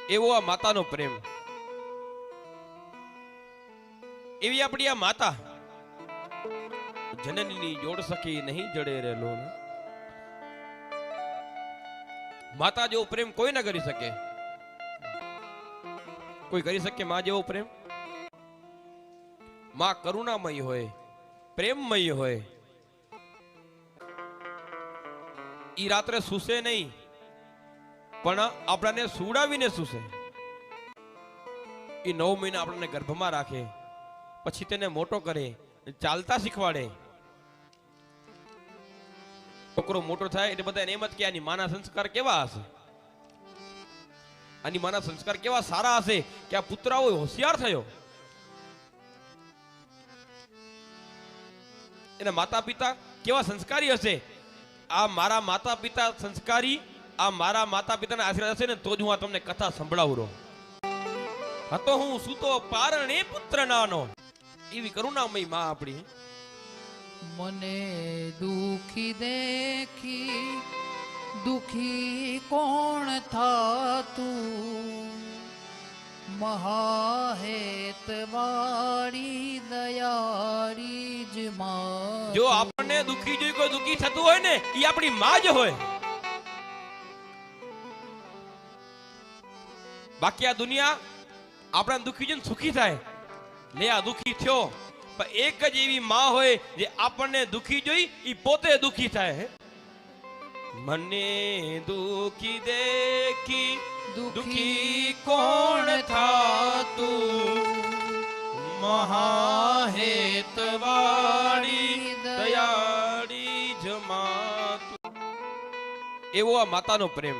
એવો આ માતાનો પ્રેમ, એવી આપણી આ માતા જનનીની જોડ સખી નહીં જડે રે લોન. માતા જેવો પ્રેમ કોઈ ના કરી શકે. કોઈ કરી શકે માં જેવો પ્રેમ? માં કરુણામય હોય, પ્રેમમય હોય. ઈ રાત્રે સૂસે નહીં, પણ આપણને સુડાવીને સૂસે. ઈ 9 મહિના આપણને ગર્ભમાં રાખે, પછી તેને મોટો કરે, ચાલતા શીખવાડે. છોકરો મોટો થાય એટલે બધા એમ જ કે આની માના સંસ્કાર કેવા હશે, આની માના સંસ્કાર કેવા સારા હશે કે આ પુત્ર હોશિયાર થયો. એના માતા પિતા કેવા સંસ્કારી હશે. આ મારા માતા પિતા સંસ્કારી, આ મારા માતા પિતાના આશીર્વાદ હશે ને તો જ હું આ તમને કથા સંભળાવું રહો. હતો હું સૂતો પારણે પુત્ર નાનો. એવી કરુણામય માં આપણી. મને દુખી દેખી દુખી કોણ થાતું, મહાહેતવાળી દયાળી જ માં. જો આપણને દુખી જોઈ કોઈ દુખી થતું હોય ને, એ આપણી માં જ હોય. બાકી આ દુનિયા આપણા દુખી જોઈને સુખી થાય. લે આ દુખી થયો, પણ એક જ એવી માં હોય જે આપણને દુખી જોઈ ઈ પોતે દુખી થાય. મને દુખી દેખી દુખી કોણ થાતું, મહાહેતવાળી દયાળી જ માતું. એવો આ માતાનો પ્રેમ.